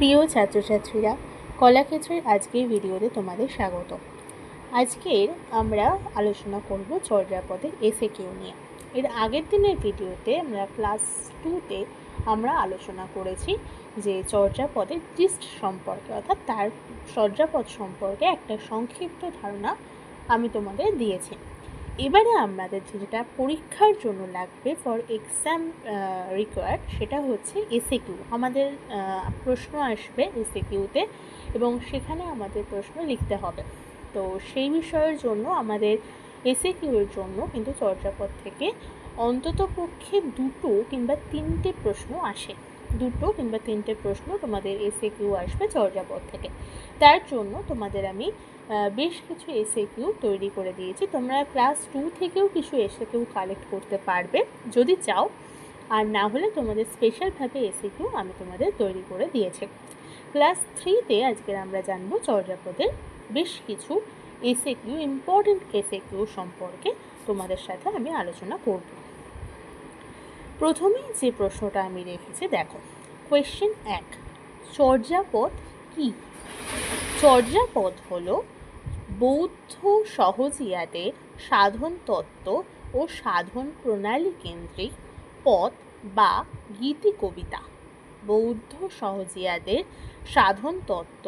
প্রিয় ছাত্রছাত্রীরা, কলাক্ষেত্রের আজকের ভিডিওতে তোমাদের স্বাগত। আজকের আমরা আলোচনা করব চর্যাপদের এসএকিউ নিয়ে। এর আগের দিনের ভিডিওতে আমরা ক্লাস 2তে আমরা আলোচনা করেছি যে চর্যাপদের জিস্ট সম্পর্কে, অর্থাৎ তার চর্যাপদ সম্পর্কে একটা সংক্ষিপ্ত ধারণা আমি তোমাদের দিয়েছি। এবারে আমাদের যেটা পরীক্ষার জন্য লাগবে, ফর এক্সাম রিকোয়ার্ড, সেটা হচ্ছে এসএকিউ। আমাদের প্রশ্ন আসবে এসএকিউতে এবং সেখানে আমাদের প্রশ্ন লিখতে হবে। তো সেই বিষয়ের জন্য আমাদের এসএকিউর জন্য কিন্তু চর্যাপদ থেকে অন্ততপক্ষে 2 কিংবা 3টে প্রশ্ন আসে। 2 কিংবা 3টে প্রশ্ন তোমাদের এসএকিউ আসবে চর্যাপদ থেকে। তার জন্য তোমাদের আমি বেশ কিছু এসএকিউ তৈরি করে দিয়েছি। তোমরা ক্লাস 2 থেকেও কিছু এসএকিউ কালেক্ট করতে পারবে যদি চাও, আর না হলে তোমাদের স্পেশালভাবে এসএকিউ আমি তোমাদের তৈরি করে দিয়েছি। ক্লাস 3তে আজকের আমরা জানবো চর্যাপদের বেশ কিছু এসএকিউ, ইম্পর্টেন্ট এসএকিউ সম্পর্কে তোমাদের সাথে আমি আলোচনা করব। প্রথমেই যে প্রশ্নটা আমি রেখেছি, দেখো, কোয়েশ্চেন 1, চর্যাপদ কি? চর্যাপদ হলো বৌদ্ধ সহজিয়াদের সাধন তত্ত্ব ও সাধন প্রণালী কেন্দ্রিক পদ বা গীতি কবিতা। বৌদ্ধ সহজিয়াদের সাধন তত্ত্ব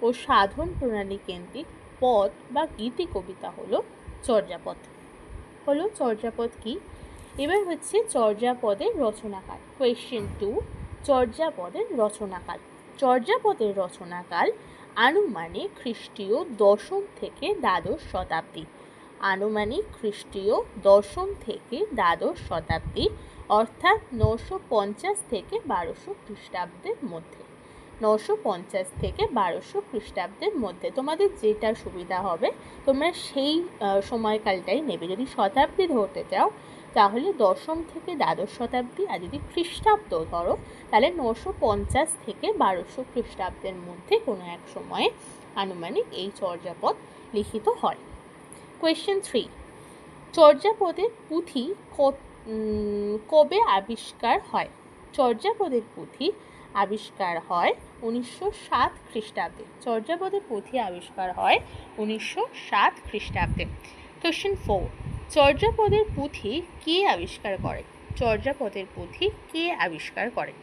ও সাধন প্রণালী কেন্দ্রিক পদ বা গীতি কবিতা হলো চর্যাপদ। চর্যাপদ কি? এবার হচ্ছে চর্যাপদের রচনাকাল। কোয়েশ্চেন 2, চর্যাপদের রচনাকাল। চর্যাপদের রচনাকাল আনুমানিক খ্রিস্টীয় 10ম থেকে দ্বাদশ শতাব্দী। আনুমানিক খ্রিস্টীয় 10ম থেকে দ্বাদশ শতাব্দী, অর্থাৎ 950 থেকে 1200 খ্রিস্টাব্দের মধ্যে। 950 থেকে 1200 খ্রিস্টাব্দের মধ্যে। তোমাদের যেটা সুবিধা হবে তোমরা সেই সময়কালটাই নেবে। যদি শতাব্দী ধরতে চাও তাহলে 10ম থেকে দ্বাদশ শতাব্দী, আর যদি খ্রিস্টাব্দ ধরো তাহলে 950 থেকে 1200 খ্রিস্টাব্দের মধ্যে কোনো এক সময়ে আনুমানিক এই চর্যাপদ লিখিত হয়। কোয়েশ্চেন 3, চর্যাপদের পুঁথি কবে আবিষ্কার হয়? চর্যাপদের পুঁথি আবিষ্কার হয় 1907 খ্রিস্টাব্দে। চর্যাপদের পুঁথি আবিষ্কার হয় 1907 খ্রিস্টাব্দে। কোয়েশ্চেন 4, চর্যাপদের পুঁথি কে আবিষ্কার করে? চর্যাপদের পুঁথি কে আবিষ্কার করে?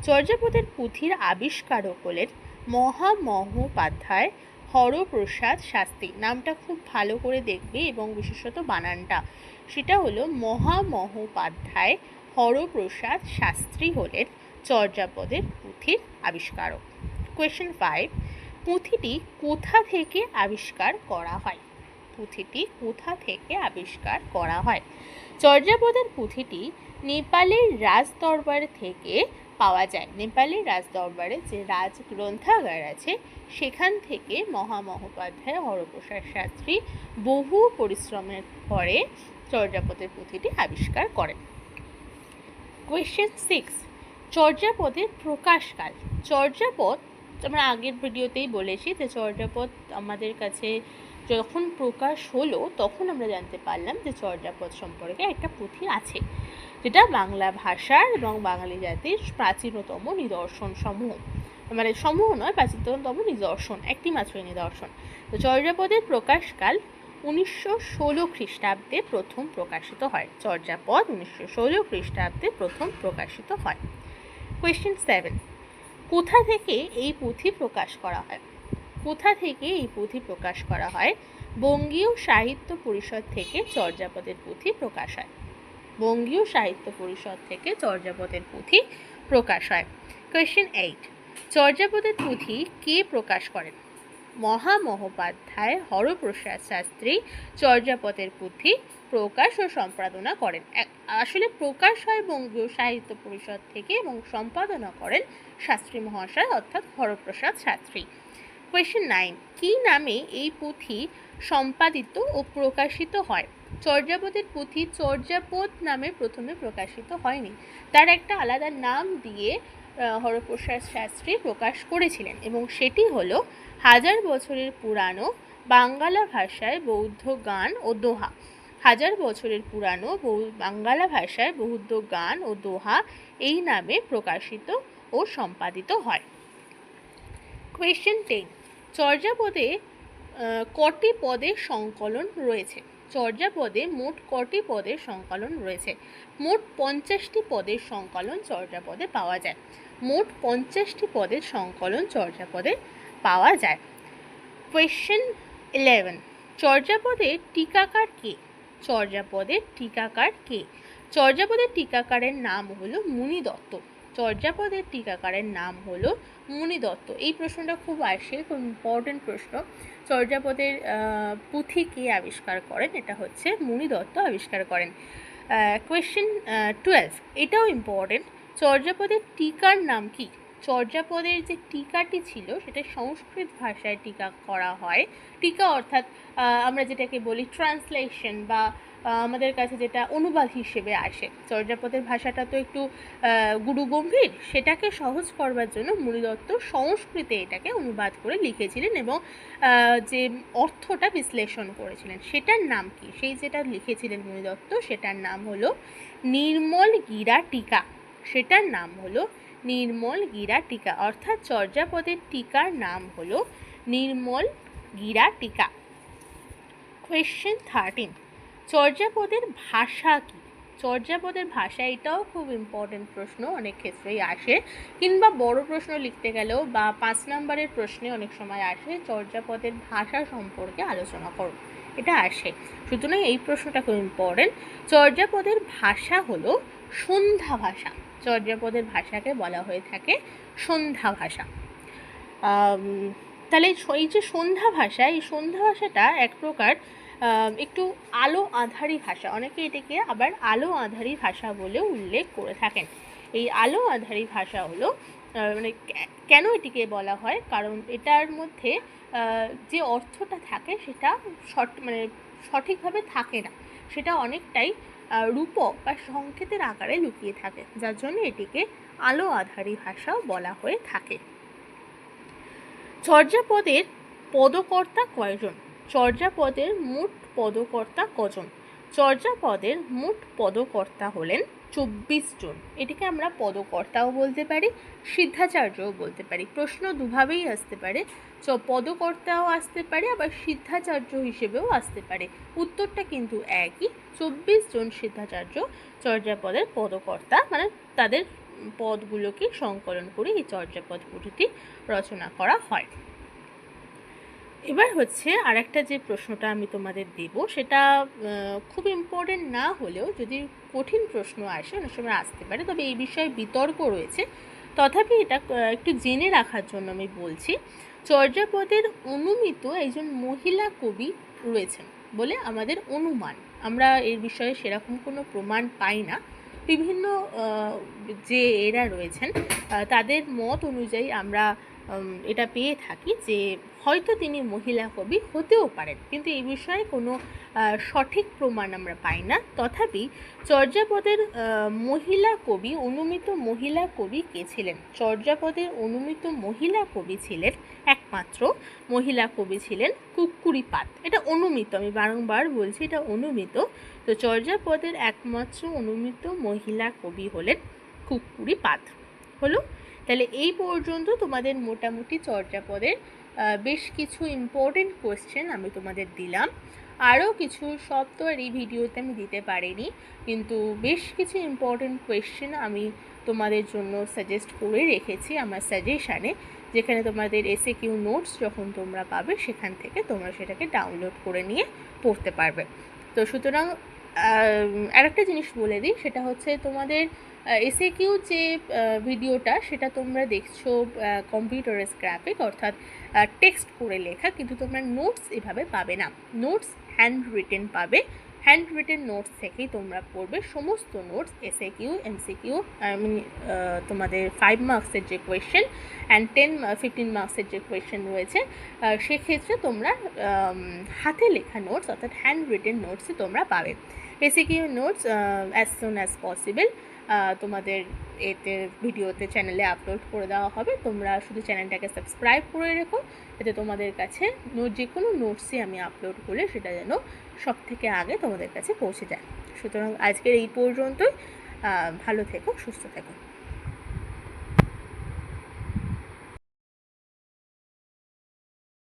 চর্যাপদের পুঁথির আবিষ্কারক হলেন মহামহোপাধ্যায় হরপ্রসাদ শাস্ত্রী। নামটা খুব ভালো করে দেখবে এবং বিশেষত বানানটা, সেটা হলো মহামহোপাধ্যায় হরপ্রসাদ শাস্ত্রী হলেন চর্যাপদের পুঁথির আবিষ্কারক। কোয়েশ্চেন 5, পুঁথিটি কোথা থেকে আবিষ্কার করা হয়? পুঁথিটি কোথা থেকে আবিষ্কার করা হয়? চর্যাপদের পুঁথিটি নেপালের রাজদরবার থেকে পাওয়া যায়। নেপালের রাজদরবারে যে রাজ গ্রন্থাগার আছে সেখান থেকে মহামহোপাধ্যায় হরপ্রসাদ শাস্ত্রী বহু পরিশ্রমের পরে চর্যাপদের পুঁথিটি আবিষ্কার করেন। কোয়েশ্চেন 6, চর্যাপদের প্রকাশকাল। চর্যাপদ আমরা আগের ভিডিওতেই বলেছি যে চর্যাপদ আমাদের কাছে যখন প্রকাশ হলো তখন আমরা জানতে পারলাম যে চর্যাপদ সম্পর্কে একটা পুঁথি আছে, যেটা বাংলা ভাষার এবং বাঙালি জাতির প্রাচীনতম নিদর্শন সমূহ, মানে সমূহ নয়, প্রাচীনতম নিদর্শন, একটি মাত্রই নিদর্শন। তো চর্যাপদের প্রকাশকাল 1916 খ্রিস্টাব্দে প্রথম প্রকাশিত হয়। চর্যাপদ 1916 খ্রিস্টাব্দে প্রথম প্রকাশিত হয়। কোয়েশ্চেন 7, কোথা থেকে এই পুঁথি প্রকাশ করা হয়? কোথা থেকে এই পুঁথি প্রকাশ করা হয়? বঙ্গীয় সাহিত্য পরিষদ থেকে চর্যাপদের পুঁথি প্রকাশ হয়। বঙ্গীয় সাহিত্য পরিষদ থেকে চর্যাপদের পুঁথি প্রকাশ হয়। কোয়েশ্চেন 8, চর্যাপদের পুঁথি কে প্রকাশ করেন? মহামহোপাধ্যায় হরপ্রসাদ শাস্ত্রী চর্যাপদের পুঁথি প্রকাশ ও সম্পাদনা করেন। আসলে প্রকাশ হয় বঙ্গীয় সাহিত্য পরিষদ থেকে এবং সম্পাদনা করেন শাস্ত্রী মহাশয়, অর্থাৎ হরপ্রসাদ শাস্ত্রী। কোয়েশ্চেন 9, কি নামে এই পুঁথি সম্পাদিত ও প্রকাশিত হয়? চর্যাপদের পুঁথি চর্যাপদ নামে প্রথমে প্রকাশিত হয়নি, তার একটা আলাদা নাম দিয়ে হরপ্রসাদ শাস্ত্রী প্রকাশ করেছিলেন এবং সেটি হলো 1000 বছরের পুরানো বাংলা ভাষায় বৌদ্ধ গান ও দোহা। 1000 বছরের পুরানো বাংলা ভাষায় বৌদ্ধ গান ও দোহা এই নামে প্রকাশিত ও সম্পাদিত হয়। কোয়েশ্চেন 10, চর্যাপদে কটি পদের সংকলন রয়েছে? চর্যাপদে মোট কটি পদের সংকলন রয়েছে? মোট 50টি পদের সংকলন চর্যাপদে পাওয়া যায়। মোট 50টি পদের সংকলন চর্যাপদে পাওয়া যায়। কোয়েশ্চেন 11, চর্যাপদের টিকাকার কে? চর্যাপদের টিকাকার কে? চর্যাপদের টিকাকারের নাম হলো মুনি দত্ত। চর্যাপদের টিকাকারের নাম হলো মুনি দত্ত। এই প্রশ্নটা খুব আসে, খুব ইম্পর্টেন্ট প্রশ্ন। চর্যাপদের পুঁথি কে আবিষ্কার করেন? এটা হচ্ছে মুনি দত্ত আবিষ্কার করেন। কোয়েশ্চেন 12, এটাও ইম্পর্টেন্ট। চর্যাপদের টিকার নাম কি? চর্যাপদের যে টিকাটি ছিল সেটা সংস্কৃত ভাষায় টিকা করা হয়। টিকা অর্থাৎ আমরা যেটাকে বলি ট্রান্সলেশন বা আমাদের কাছে যেটা অনুবাদ হিসেবে আসে। চর্যাপদের ভাষাটা তো একটু গুরুগম্ভীর, সেটাকে সহজ করবার জন্য মুনি দত্ত সংস্কৃতে এটাকে অনুবাদ করে লিখেছিলেন এবং যে অর্থটা বিশ্লেষণ করেছিলেন সেটার নাম কি? সেই যেটা লিখেছিলেন মুনি দত্ত সেটার নাম হলো নির্মল গীরা টিকা। সেটার নাম হলো নির্মল গীরা টিকা, অর্থাৎ চর্যাপদের টিকার নাম হলো নির্মল গীরা টিকা। কোয়েশ্চেন 13, চর্যাপদের ভাষা কি? চর্যাপদের ভাষা, এটাও খুব ইম্পর্টেন্ট প্রশ্ন, অনেক ক্ষেত্রেই আসে, কিংবা বড় প্রশ্ন লিখতে গেলেও বা 5 নম্বরের প্রশ্নে অনেক সময় আসে চর্যাপদের ভাষা সম্পর্কে আলোচনা করো, এটা আসে। সুতরাং এই প্রশ্নটা খুব ইম্পর্টেন্ট। চর্যাপদের ভাষা হলো সন্ধ্যা ভাষা। চর্যাপদের ভাষাকে বলা হয়ে থাকে সন্ধ্যা ভাষা। তাহলে এই যে সন্ধ্যা ভাষা, এই সন্ধ্যা ভাষাটা এক প্রকার একটু আলো আঁধারি ভাষা। অনেকে এটাকে আবার আলো আঁধারি ভাষা বলেও উল্লেখ করে থাকেন। এই আলো আঁধারি ভাষা হলো মানে কেন এটিকে বলা হয়? কারণ এটার মধ্যে যে অর্থটা থাকে সেটা মানে সঠিকভাবে থাকে না, সেটা অনেকটাই রূপক বা সংকেতের আকারে লুকিয়ে থাকে, যার জন্য এটিকে আলো আঁধারি ভাষাও বলা হয়ে থাকে। চর্যাপদের পদকর্তা কয়জন? চর্যাপদের মোট পদকর্তা কজন? চর্যাপদের মোট পদকর্তা হলেন 24 জন। এটিকে আমরা পদকর্তাও বলতে পারি, সিদ্ধাচার্যও বলতে পারি। প্রশ্ন দুভাবেই আসতে পারে, পদকর্তাও আসতে পারে আবার সিদ্ধাচার্য হিসেবেও আসতে পারে। উত্তরটা কিন্তু একই, 24 জন সিদ্ধাচার্য চর্যাপদের পদকর্তা, মানে তাদের পদগুলোকে সংকলন করে এই চর্যাপদ পুঁথিটি রচনা করা হয়। এবার হচ্ছে আরেকটা যে প্রশ্নটা আমি তোমাদের দেব, সেটা খুব ইম্পর্টেন্ট না হলেও যদি কঠিন প্রশ্ন আসে, অনেক সময় আসতে পারে, তবে এই বিষয়ে বিতর্ক রয়েছে, তথাপি এটা একটু জেনে রাখার জন্য আমি বলছি। চর্যাপদের অনুমিত একজন মহিলা কবি রয়েছেন বলে আমাদের অনুমান। আমরা এর বিষয়ে সেরকম কোনো প্রমাণ পাই না। বিভিন্ন যে এরা রয়েছেন তাদের মত অনুযায়ী আমরা এটা পেয়ে থাকি যে হয়তো তিনি মহিলা কবি হতেও পারেন, কিন্তু এই বিষয়ে কোনো সঠিক প্রমাণ আমরা পাই না। তথাপি চর্যাপদের মহিলা কবি, অনুমিত মহিলা কবি কে ছিলেন? চর্যাপদের অনুমিত মহিলা কবি ছিলেন, একমাত্র মহিলা কবি ছিলেন কুক্কুরী পাত। এটা অনুমিত, আমি বারংবার বলছি এটা অনুমিত। তো চর্যাপদের একমাত্র অনুমিত মহিলা কবি হলেন কুক্কুরী পাত। হলো, তাহলে এই পর্যন্ত তোমাদের মোটামুটি চর্যাপদের বেশ কিছু ইম্পর্টেন্ট কোয়েশ্চেন আমি তোমাদের দিলাম। আরও কিছু, সব তো আর এই ভিডিওতে আমি দিতে পারিনি, কিন্তু বেশ কিছু ইম্পর্টেন্ট কোয়েশ্চেন আমি তোমাদের জন্য সাজেস্ট করে রেখেছি আমার সাজেশানে, যেখানে তোমাদের এসএকিউ নোটস যখন তোমরা পাবে সেখান থেকে তোমরা সেটাকে ডাউনলোড করে নিয়ে পড়তে পারবে। তো সুতরাং আরেকটা জিনিস বলে দিই, সেটা হচ্ছে তোমাদের এসএকিউ যে ভিডিওটা সেটা তোমরা দেখছো কম্পিউটারাইজ গ্রাফিক, অর্থাৎ টেক্সট করে লেখা, কিন্তু তোমরা নোটস এভাবে পাবে না। নোটস হ্যান্ড রিটেন পাবে, হ্যান্ড রিটেন নোটস থেকেই তোমরা পড়বে সমস্ত নোটস, এসএকিউ, এমসিকিউ, তোমাদের 5 মার্কসের যে কোয়েশ্চেন অ্যান্ড 15 মার্কসের যে কোয়েশ্চেন রয়েছে, সেক্ষেত্রে তোমরা হাতে লেখা নোটস অর্থাৎ হ্যান্ড রিটেন নোটসই তোমরা পাবে। SAQ notes as soon as possible তোমাদের এতে ভিডিওতে চ্যানেলে আপলোড করে দেওয়া হবে। তোমরা শুধু চ্যানেলটাকে সাবস্ক্রাইব করে রেখো, যাতে তোমাদের কাছে যে কোনো নোটসই আমি আপলোড করলে সেটা যেন সব থেকে আগে তোমাদের কাছে পৌঁছে যায়। সুতরাং আজকের এই পর্যন্তই। ভালো থেকো, সুস্থ থেকো।